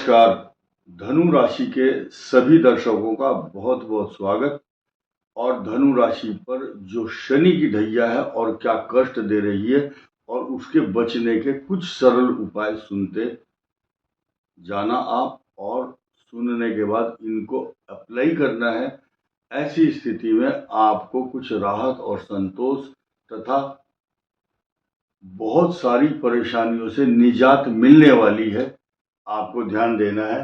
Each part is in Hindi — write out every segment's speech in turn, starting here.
नमस्कार। धनु राशि के सभी दर्शकों का बहुत बहुत स्वागत। और धनु राशि पर जो शनि की ढैया है और क्या कष्ट दे रही है और उसके बचने के कुछ सरल उपाय सुनते जाना आप, और सुनने के बाद इनको अप्लाई करना है। ऐसी स्थिति में आपको कुछ राहत और संतोष तथा बहुत सारी परेशानियों से निजात मिलने वाली है। आपको ध्यान देना है।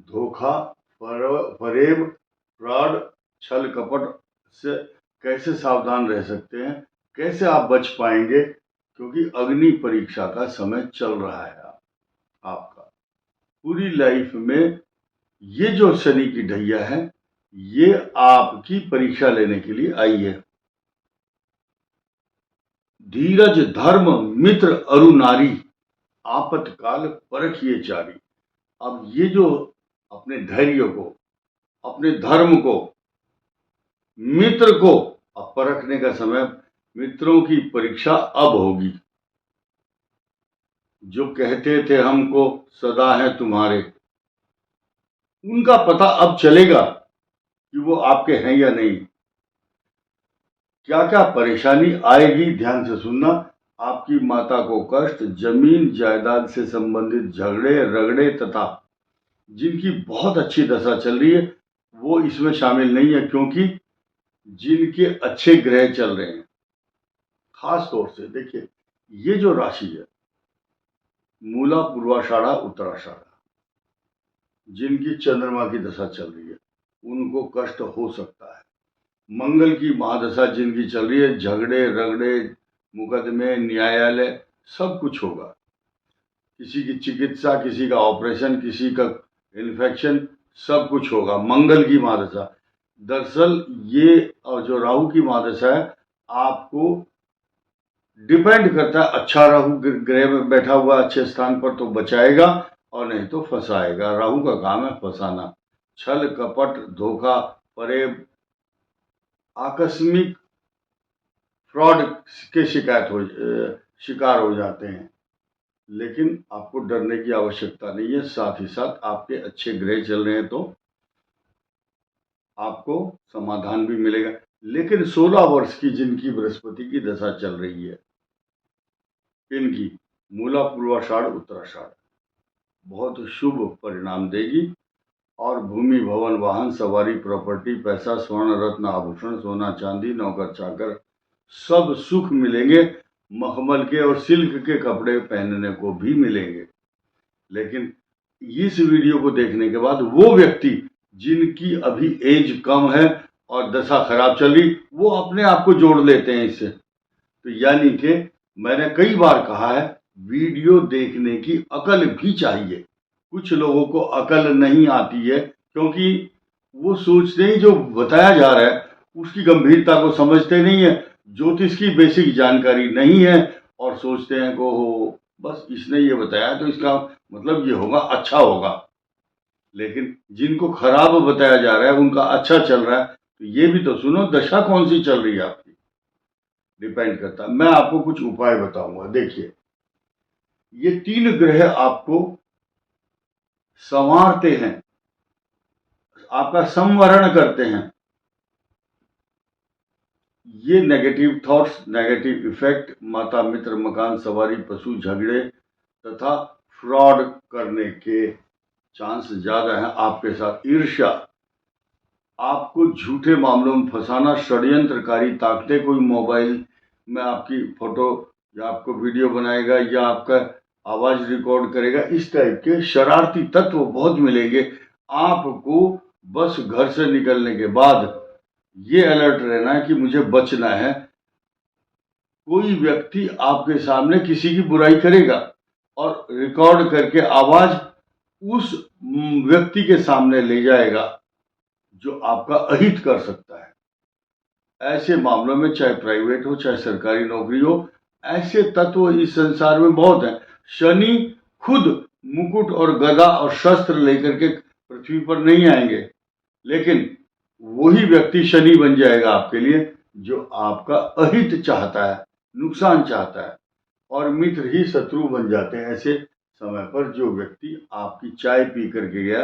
धोखा, फरेब, फ्रॉड, छल कपट से कैसे सावधान रह सकते हैं, कैसे आप बच पाएंगे, क्योंकि अग्नि परीक्षा का समय चल रहा है आपका। पूरी लाइफ में ये जो शनि की ढैया है, ये आपकी परीक्षा लेने के लिए आई है। धीरज, धर्म, मित्र, अरु नारी, आपतकाल परखिए चारी। अब ये जो अपने धैर्य को, अपने धर्म को, मित्र को अब परखने का समय, मित्रों की परीक्षा अब होगी। जो कहते थे हमको सदा है तुम्हारे, उनका पता अब चलेगा कि वो आपके हैं या नहीं। क्या क्या परेशानी आएगी, ध्यान से सुनना। आपकी माता को कष्ट, जमीन जायदाद से संबंधित झगड़े रगड़े तथा जिनकी बहुत अच्छी दशा चल रही है वो इसमें शामिल नहीं है, क्योंकि जिनके अच्छे ग्रह चल रहे हैं। खास तौर से देखिए, ये जो राशि है मूला, पूर्वाषाढ़ा, उत्तराषाढ़ा, जिनकी चंद्रमा की दशा चल रही है उनको कष्ट हो सकता है। मंगल की महादशा जिनकी चल रही है, झगड़े रगड़े, मुकदमे, न्यायालय, सब कुछ होगा। किसी की चिकित्सा, किसी का ऑपरेशन, किसी का इन्फेक्शन, सब कुछ होगा। मंगल की महादशा। दरअसल ये जो राहु की महादशा है, आपको डिपेंड करता है। अच्छा राहु ग्रह में बैठा हुआ अच्छे स्थान पर तो बचाएगा, और नहीं तो फंसाएगा। राहु का काम है फंसाना। छल कपट, धोखा, फरेब, आकस्मिक फ्रॉड के शिकार हो जाते हैं। लेकिन आपको डरने की आवश्यकता नहीं है। साथ ही साथ आपके अच्छे ग्रह चल रहे हैं तो आपको समाधान भी मिलेगा। लेकिन 16 वर्ष की जिनकी बृहस्पति की दशा चल रही है, इनकी मूला, पूर्वाषाढ़, उत्तराषाढ़ बहुत शुभ परिणाम देगी। और भूमि, भवन, वाहन, सवारी, प्रॉपर्टी, पैसा, स्वर्ण, रत्न, आभूषण, सोना, चांदी, नौकर चाकर, सब सुख मिलेंगे। मखमल के और सिल्क के कपड़े पहनने को भी मिलेंगे। लेकिन इस वीडियो को देखने के बाद वो व्यक्ति जिनकी अभी एज कम है और दशा खराब चल रही, वो अपने आप को जोड़ लेते हैं इससे। तो यानी कि मैंने कई बार कहा है, वीडियो देखने की अकल भी चाहिए। कुछ लोगों को अकल नहीं आती है, क्योंकि वो सोचते ही जो बताया जा रहा है उसकी गंभीरता को समझते नहीं है। ज्योतिष की बेसिक जानकारी नहीं है और सोचते हैं कि हो बस इसने ये बताया तो इसका मतलब ये होगा, अच्छा होगा। लेकिन जिनको खराब बताया जा रहा है उनका अच्छा चल रहा है, तो ये भी तो सुनो, दशा कौन सी चल रही है आपकी, डिपेंड करता है। मैं आपको कुछ उपाय बताऊंगा। देखिए, ये 3 ग्रह आपको संवारते हैं, आपका संवरण करते हैं। ये नेगेटिव थॉट्स, नेगेटिव इफेक्ट, माता, मित्र, मकान, सवारी, पशु, झगड़े तथा फ्रॉड करने के चांस ज्यादा हैं आपके साथ। ईर्ष्या, आपको झूठे मामलों में फंसाना, षड्यंत्रकारी ताकतें, कोई मोबाइल में आपकी फोटो या आपको वीडियो बनाएगा या आपका आवाज रिकॉर्ड करेगा, इस टाइप के शरारती तत्व बहुत मिलेंगे। आपको बस घर से निकलने के बाद ये अलर्ट रहना है कि मुझे बचना है। कोई व्यक्ति आपके सामने किसी की बुराई करेगा और रिकॉर्ड करके आवाज उस व्यक्ति के सामने ले जाएगा जो आपका अहित कर सकता है। ऐसे मामलों में चाहे प्राइवेट हो चाहे सरकारी नौकरी हो, ऐसे तत्व इस संसार में बहुत हैं। शनि खुद मुकुट और गदा और शस्त्र लेकर के पृथ्वी पर नहीं आएंगे, लेकिन वही व्यक्ति शनि बन जाएगा आपके लिए जो आपका अहित चाहता है, नुकसान चाहता है। और मित्र ही शत्रु बन जाते हैं, ऐसे समय पर जो व्यक्ति आपकी चाय पी करके गया,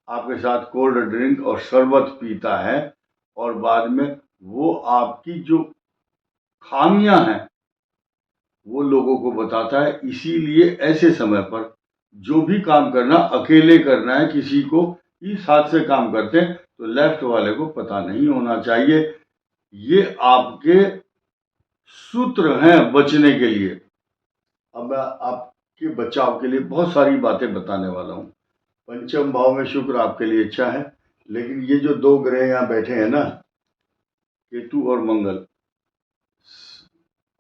आपके साथ कोल्ड ड्रिंक और शरबत पीता है और बाद में वो आपकी जो खामियां हैं वो लोगों को बताता है। इसीलिए ऐसे समय पर जो भी काम करना अकेले करना है, किसी को ही साथ से काम करते हैं तो लेफ्ट वाले को पता नहीं होना चाहिए। ये आपके सूत्र हैं बचने के लिए। अब मैं आपके बचाव के लिए बहुत सारी बातें बताने वाला हूँ। पंचम भाव में शुक्र आपके लिए अच्छा है, लेकिन ये जो दो ग्रह यहाँ बैठे हैं ना, केतु और मंगल,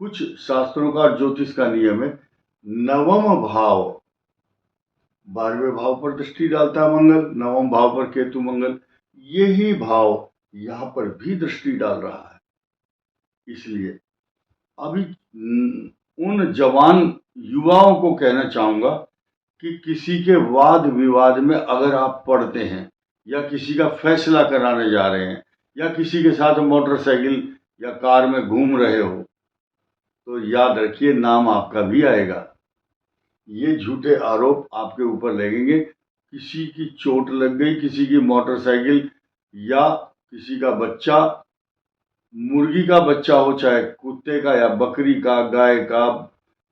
कुछ शास्त्रों का ज्योतिष का नियम है, नवम भाव 12वें भाव पर दृष्टि डालता है मंगल, नवम भाव पर केतु मंगल, यही भाव यहाँ पर भी दृष्टि डाल रहा है। इसलिए अभी उन जवान युवाओं को कहना चाहूंगा कि किसी के वाद विवाद में अगर आप पड़ते हैं या किसी का फैसला कराने जा रहे हैं या किसी के साथ मोटरसाइकिल या कार में घूम रहे हो तो याद रखिए नाम आपका भी आएगा। ये झूठे आरोप आपके ऊपर लगेंगे। किसी की चोट लग गई, किसी की मोटरसाइकिल या किसी का बच्चा, मुर्गी का बच्चा हो चाहे कुत्ते का या बकरी का, गाय का,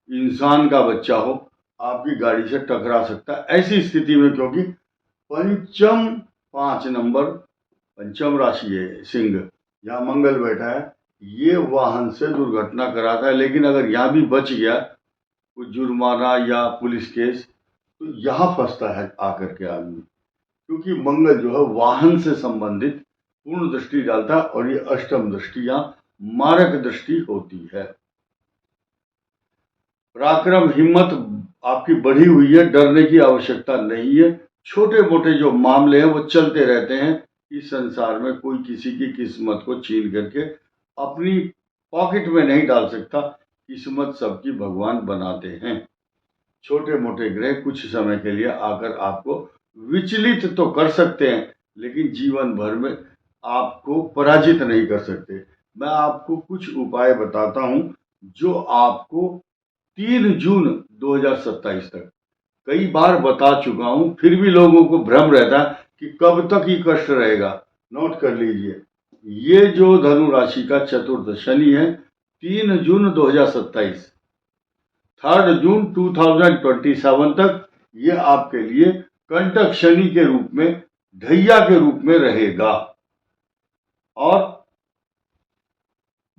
इंसान का बच्चा हो, आपकी गाड़ी से टकरा सकता है ऐसी स्थिति में। क्योंकि पंचम 5 नंबर पंचम राशि है सिंह, यहाँ मंगल बैठा है, ये वाहन से दुर्घटना कराता है। लेकिन अगर यहाँ भी बच गया कुछ जुर्माना या पुलिस केस तो यहाँ फंसता है आकर के आदमी, क्योंकि मंगल जो है वाहन से संबंधित पूर्ण दृष्टि डालता है और ये अष्टम दृष्टि यहाँ मारक दृष्टि होती है। पराक्रम हिम्मत आपकी बढ़ी हुई है, डरने की आवश्यकता नहीं है। छोटे मोटे जो मामले हैं वो चलते रहते हैं। इस संसार में कोई किसी की किस्मत को छीन करके अपनी पॉकेट में नहीं डाल सकता। किस्मत सबकी भगवान बनाते हैं। छोटे मोटे ग्रह कुछ समय के लिए आकर आपको विचलित तो कर सकते हैं, लेकिन जीवन भर में आपको पराजित नहीं कर सकते। मैं आपको कुछ उपाय बताता हूं जो आपको 3 जून 2027 तक, कई बार बता चुका हूं, फिर भी लोगों को भ्रम रहता है कि कब तक ये कष्ट रहेगा। नोट कर लीजिए, ये जो धनु राशि का चतुर्थ शनि है 3 जून 2027, 3 जून 2027 तक ये आपके लिए कंटक शनि के रूप में, ढैया के रूप में रहेगा। और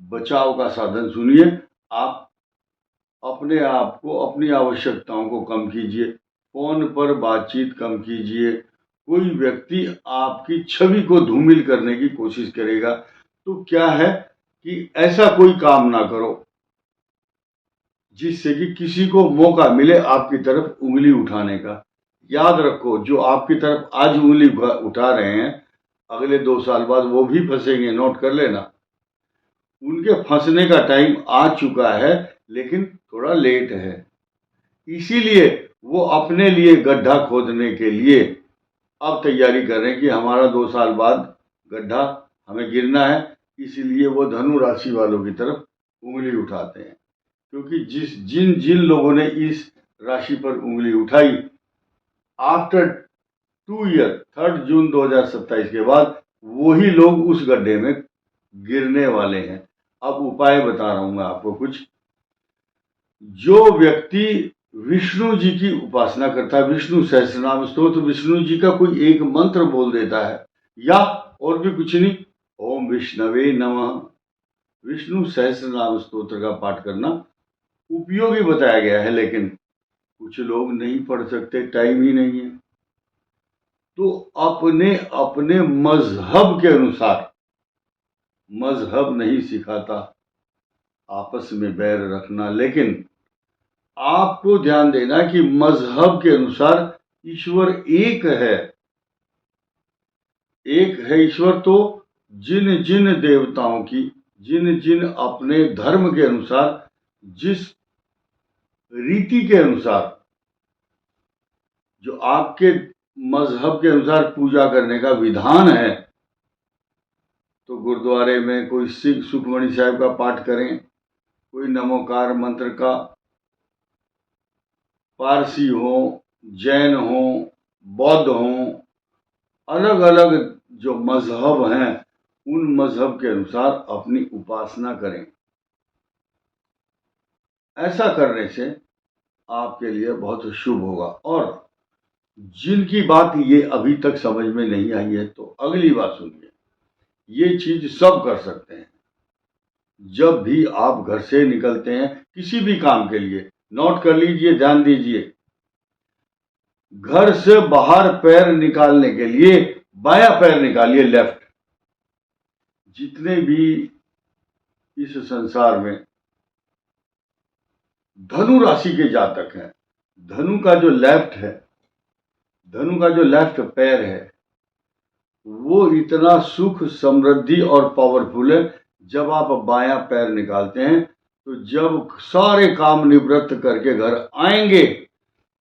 बचाव का साधन सुनिए, आप अपने आप को, अपनी आवश्यकताओं को कम कीजिए, फोन पर बातचीत कम कीजिए। कोई व्यक्ति आपकी छवि को धूमिल करने की कोशिश करेगा तो क्या है कि ऐसा कोई काम ना करो जिससे कि किसी को मौका मिले आपकी तरफ उंगली उठाने का। याद रखो, जो आपकी तरफ आज उंगली उठा रहे हैं अगले 2 साल बाद वो भी फंसेंगे। नोट कर लेना, उनके फंसने का टाइम आ चुका है, लेकिन थोड़ा लेट है। इसीलिए वो अपने लिए गड्ढा खोदने के लिए अब तैयारी कर रहे हैं कि हमारा 2 साल बाद गड्ढा हमें गिरना है। इसीलिए वो धनु राशि वालों की तरफ उंगली उठाते हैं, क्योंकि जिन जिन लोगों ने इस राशि पर उंगली उठाई, आफ्टर 2 ईयर 3 जून 2027 के बाद वही लोग उस गड्ढे में गिरने वाले हैं। अब उपाय बता रहा हूं मैं आपको कुछ। जो व्यक्ति विष्णु जी की उपासना करता है, विष्णु सहस्त्रनाम स्तोत्र, विष्णु जी का कोई एक मंत्र बोल देता है या और भी कुछ नहीं, ओम विष्णवे नमः, विष्णु सहस्त्रनाम स्तोत्र का पाठ करना उपयोगी बताया गया है। लेकिन कुछ लोग नहीं पढ़ सकते, टाइम ही नहीं है, तो अपने अपने मजहब के अनुसार, मजहब नहीं सिखाता आपस में बैर रखना, लेकिन आपको ध्यान देना कि मजहब के अनुसार ईश्वर एक है। एक है ईश्वर, तो जिन जिन देवताओं की, जिन जिन अपने धर्म के अनुसार, जिस रीति के अनुसार, जो आपके मजहब के अनुसार पूजा करने का विधान है, तो गुरुद्वारे में कोई सिख सुखमणि साहिब का पाठ करें, कोई नमोकार मंत्र का पारसी हों, जैन हों, बौद्ध हों, अलग अलग जो मजहब हैं उन मजहब के अनुसार अपनी उपासना करें। ऐसा करने से आपके लिए बहुत शुभ होगा। और जिनकी बात ये अभी तक समझ में नहीं आई है तो अगली बात सुनिए। ये चीज सब कर सकते हैं। जब भी आप घर से निकलते हैं किसी भी काम के लिए, नोट कर लीजिए, ध्यान दीजिए, घर से बाहर पैर निकालने के लिए बायां पैर निकालिए, लेफ्ट। जितने भी इस संसार में धनु राशि के जातक हैं, धनु का जो लेफ्ट है, धनु का जो लेफ्ट पैर है वो इतना सुख, समृद्धि और पावरफुल है। जब आप बायां पैर निकालते हैं तो जब सारे काम निवृत्त करके घर आएंगे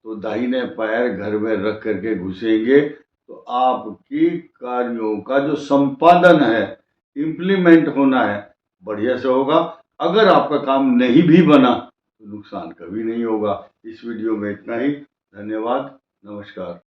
तो दाहिने पैर घर में रख करके घुसेंगे तो आपकी कार्यों का जो संपादन है, इम्प्लीमेंट होना है, बढ़िया से होगा। अगर आपका काम नहीं भी बना तो नुकसान कभी नहीं होगा। इस वीडियो में इतना ही। धन्यवाद। नमस्कार।